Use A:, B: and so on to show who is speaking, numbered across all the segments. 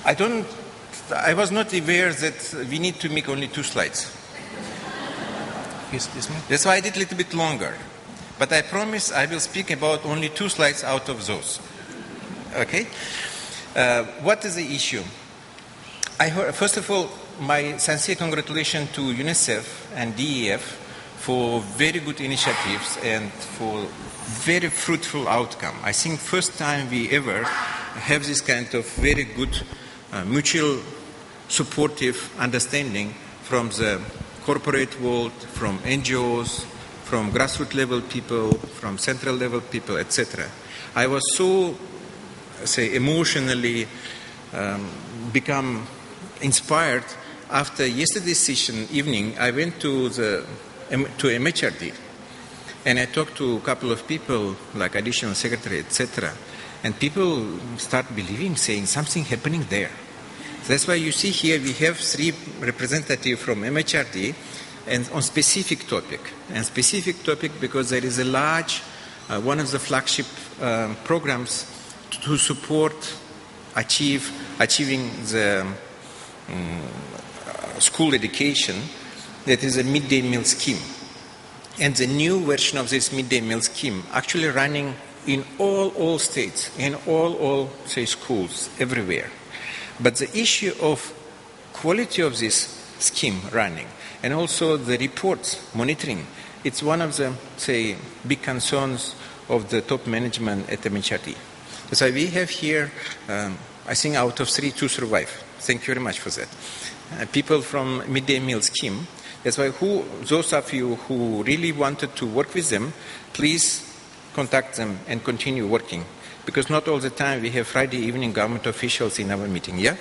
A: I was not aware that we need to make only 2 slides.
B: Excuse me?
A: That's why I did a little bit longer. But I promise I will speak about only 2 slides out of those. Okay? What is the issue? First of all, my sincere congratulations to UNICEF and DEF for very good initiatives and for very fruitful outcome. I think first time we ever have this kind of very good mutual supportive understanding from the corporate world, from NGOs, from grassroots level people, from central level people, etc. I was so, emotionally become inspired after yesterday's session evening. I went to MHRD and I talked to a couple of people like additional secretary, etc. And people start believing, saying something happening there. So that's why you see here we have 3 representatives from MHRD and on specific topic. And specific topic because there is a large, one of the flagship programs to support achieving the school education, that is a midday meal scheme. And the new version of this midday meal scheme actually running in all states, in all schools, everywhere. But the issue of quality of this scheme running and also the reports, monitoring, it's one of the, big concerns of the top management at MHRD. So we have here, I think out of 3, 2 survive. Thank you very much for that. People from midday meal scheme. That's why those of you who really wanted to work with them, please contact them and continue working. Because not all the time we have Friday evening government officials in our meeting, yeah?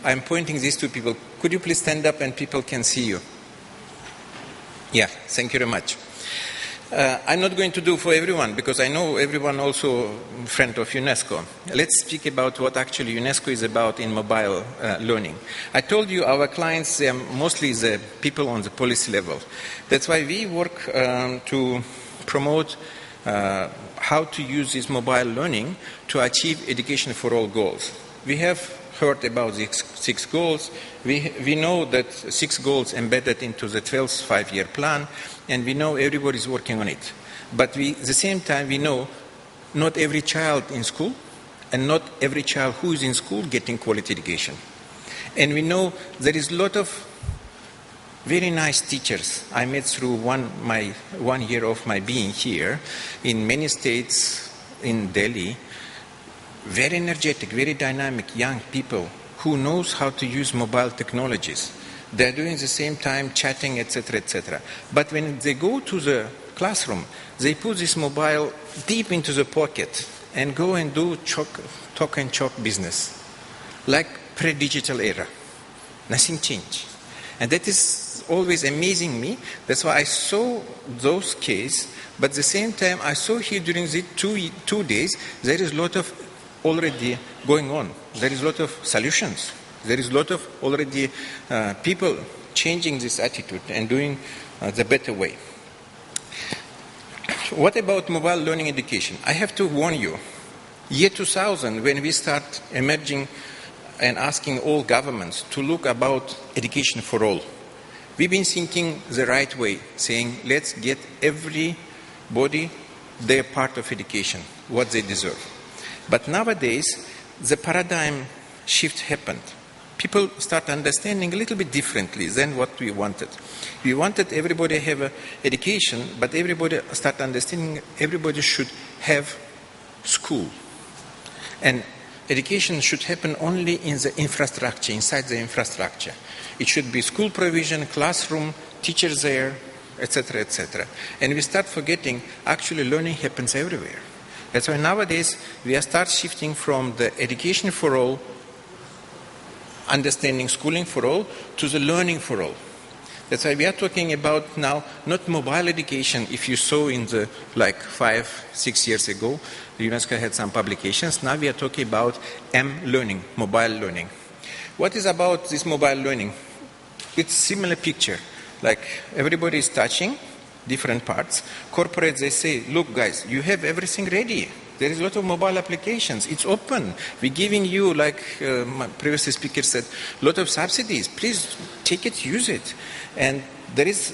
A: I'm pointing these 2 people. Could you please stand up and people can see you? Yeah, thank you very much. I'm not going to do for everyone because I know everyone also friend of UNESCO. Let's speak about what actually UNESCO is about in mobile learning. I told you our clients, they are mostly the people on the policy level. That's why we work to promote how to use this mobile learning to achieve education for all goals. We have heard about the 6 goals. We know that 6 goals embedded into the 12th 5-year plan, and we know everybody is working on it. But at the same time, we know not every child in school and not every child who is in school getting quality education. And we know there is a lot of very nice teachers I met through my 1 year of my being here in many states in Delhi. Very energetic, very dynamic young people who knows how to use mobile technologies. They're doing the same time chatting, etc., etc. But when they go to the classroom, they put this mobile deep into the pocket and go and do talk and chalk business, like pre-digital era. Nothing changed. And that is always amazing me. That's why I saw those cases, but at the same time I saw here during the 2 days, there is a lot of already going on. There is a lot of solutions. There is a lot of already people changing this attitude and doing the better way. What about mobile learning education? I have to warn you, year 2000, when we start emerging and asking all governments to look about education for all, we've been thinking the right way, saying let's get everybody their part of education, what they deserve. But nowadays, the paradigm shift happened. People start understanding a little bit differently than what we wanted. We wanted everybody to have an education, but everybody start understanding everybody should have school. And education should happen only in the infrastructure, inside the infrastructure. It should be school provision, classroom, teachers there, etc., etc. And we start forgetting actually learning happens everywhere. That's why nowadays we are start shifting from the education for all, understanding schooling for all, to the learning for all. That's why we are talking about now not mobile education. If you saw in the 5-6 years ago, the UNESCO had some publications. Now we are talking about learning, mobile learning. What is about this mobile learning? It's similar picture. Like everybody is touching different parts. Corporates, they say, look guys, you have everything ready. There is a lot of mobile applications. It's open. We're giving you, like my previous speaker said, a lot of subsidies. Please take it, use it. And there is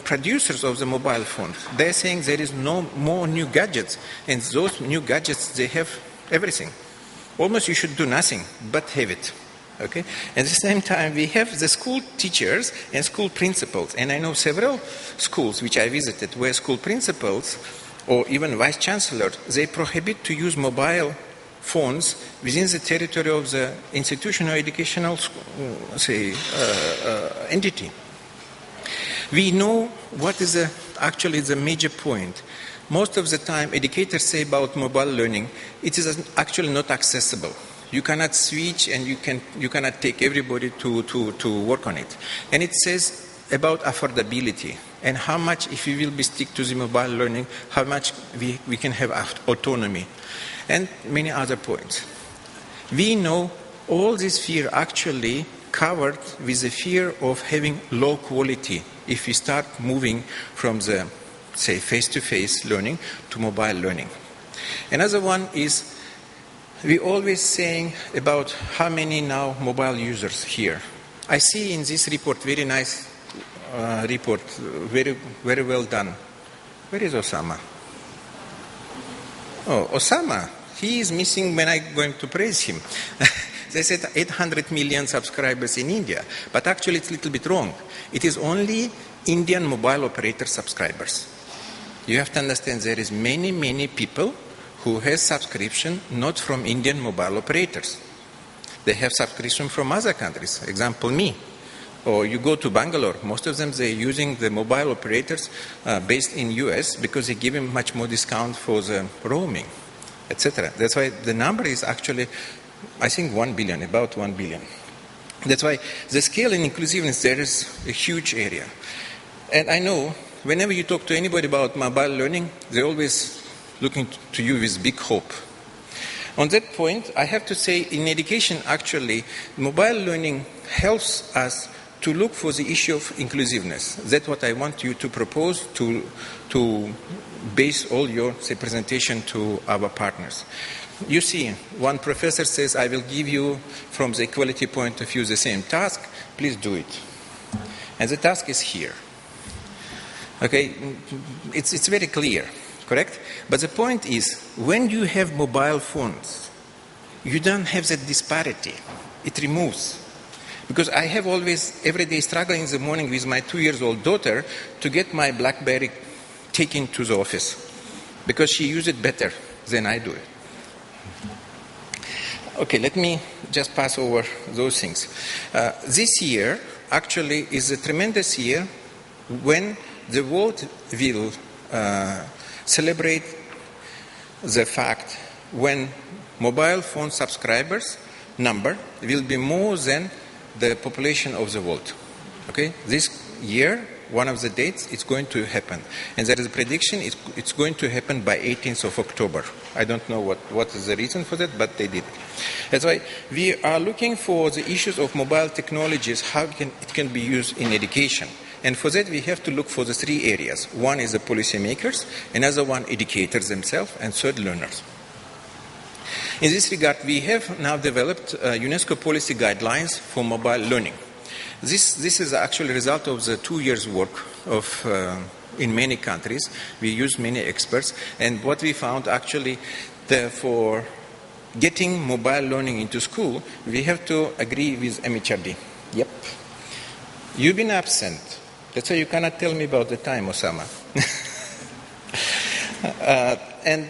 A: producers of the mobile phone. They're saying there is no more new gadgets. And those new gadgets, they have everything. Almost you should do nothing but have it. Okay? At the same time, we have the school teachers and school principals. And I know several schools which I visited where school principals or even vice chancellor, they prohibit to use mobile phones within the territory of the institutional educational entity. We know what is actually the major point. Most of the time, educators say about mobile learning, it is actually not accessible. You cannot switch and you cannot take everybody to work on it. And it says about affordability and how much, if we will be stick to the mobile learning, how much we can have autonomy and many other points. We know all this fear actually covered with the fear of having low quality if we start moving from the, say, face-to-face learning to mobile learning. Another one is we always saying about how many now mobile users here. I see in this report very nice report, very well done. Where is Osama? Oh, Osama. He is missing when I'm going to praise him. They said 800 million subscribers in India, but actually it's a little bit wrong. It is only Indian mobile operator subscribers. You have to understand there is many people who have subscription not from Indian mobile operators. They have subscription from other countries, example me. Or you go to Bangalore, most of them they're using the mobile operators based in US because they give them much more discount for the roaming, etc. That's why the number is actually, I think 1 billion, about 1 billion. That's why the scale and inclusiveness there is a huge area. And I know whenever you talk to anybody about mobile learning, they're always looking to you with big hope. On that point, I have to say in education actually, mobile learning helps us to look for the issue of inclusiveness. That's what I want you to propose to base all your, say, presentation to our partners. You see, one professor says, I will give you, from the equality point of view, the same task. Please do it. And the task is here. Okay? It's very clear, correct? But the point is, when you have mobile phones, you don't have that disparity. It removes. Because I have always, every day, struggling in the morning with my 2-year-old daughter to get my BlackBerry taken to the office. Because she uses it better than I do it. Okay, let me just pass over those things. This year, actually, is a tremendous year when the world will celebrate the fact when mobile phone subscribers number will be more than the population of the world. Okay? This year, one of the dates, it's going to happen. And there is a prediction it's going to happen by 18th of October. I don't know what is the reason for that, but they did. That's why we are looking for the issues of mobile technologies, how it can be used in education. And for that, we have to look for the 3 areas. One is the policymakers, another one educators themselves, and third, learners. In this regard, we have now developed UNESCO policy guidelines for mobile learning. This is actually a result of the 2 years' work of in many countries. We used many experts, and what we found actually for getting mobile learning into school, we have to agree with MHRD. Yep. You've been absent. That's why you cannot tell me about the time, Osama. And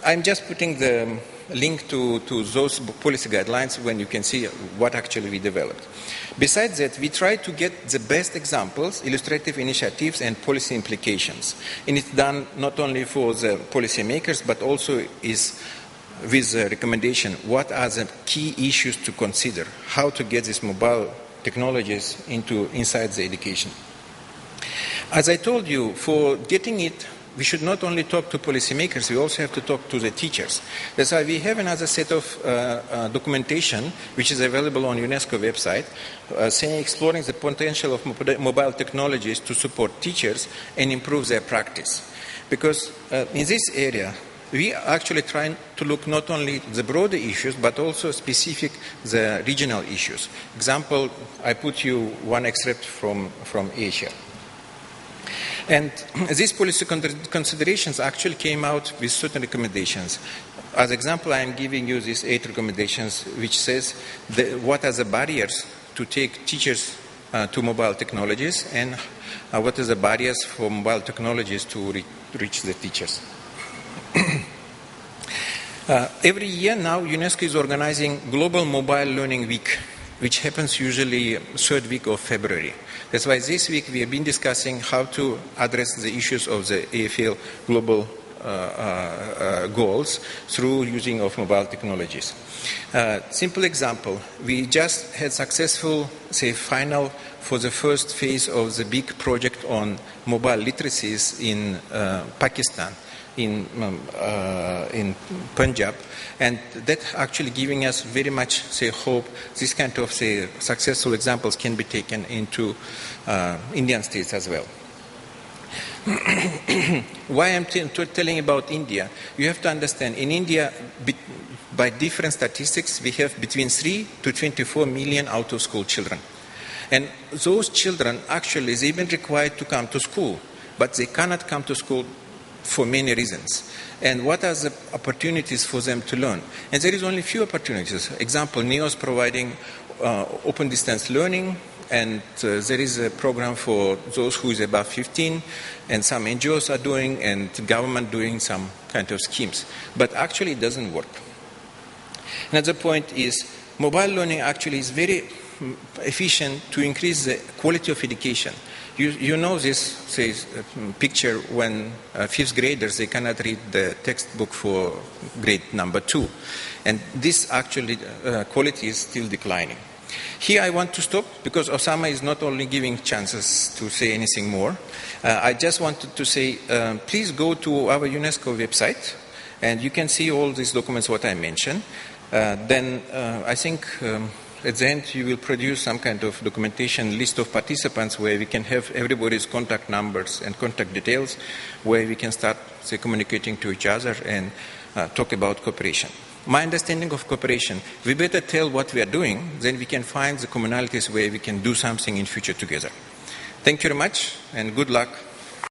A: I'm just putting the link to those policy guidelines when you can see what actually we developed. Besides that, we try to get the best examples, illustrative initiatives, and policy implications. And it's done not only for the policymakers, but also is with the recommendation, what are the key issues to consider, how to get these mobile technologies inside the education. As I told you, for getting it, we should not only talk to policymakers, we also have to talk to the teachers. That's why we have another set of documentation, which is available on UNESCO website, saying exploring the potential of mobile technologies to support teachers and improve their practice. Because in this area, we are actually trying to look not only the broader issues, but also specific the regional issues. Example, I put you one excerpt from Asia. And these policy considerations actually came out with certain recommendations. As example, I am giving you these 8 recommendations, which says what are the barriers to take teachers to mobile technologies, and what are the barriers for mobile technologies to reach the teachers. Every year now, UNESCO is organizing Global Mobile Learning Week, which happens usually 3rd week of February. That's why this week we have been discussing how to address the issues of the AFL global goals through using of mobile technologies. Simple example, we just had successful, final for the first phase of the big project on mobile literacies in Pakistan, in Punjab, and that actually giving us very much hope this kind of successful examples can be taken into Indian states as well. Why I'm telling about India, you have to understand, in India, by different statistics, we have between 3 to 24 million out-of-school children. And those children, actually, they've been required to come to school, but they cannot come to school for many reasons. And what are the opportunities for them to learn? And there is only few opportunities. Example, NEO is providing open distance learning, and there is a program for those who is above 15, and some NGOs are doing, and the government doing some kind of schemes. But actually it doesn't work. Another point is mobile learning actually is very efficient to increase the quality of education. You know this picture when 5th graders, they cannot read the textbook for grade number 2. And this actually quality is still declining. Here I want to stop because Osama is not only giving chances to say anything more. I just wanted to say, please go to our UNESCO website and you can see all these documents what I mentioned. Then I think at the end you will produce some kind of documentation list of participants where we can have everybody's contact numbers and contact details, where we can start communicating to each other and talk about cooperation. My understanding of cooperation, we better tell what we are doing, then we can find the commonalities where we can do something in future together. Thank you very much and good luck.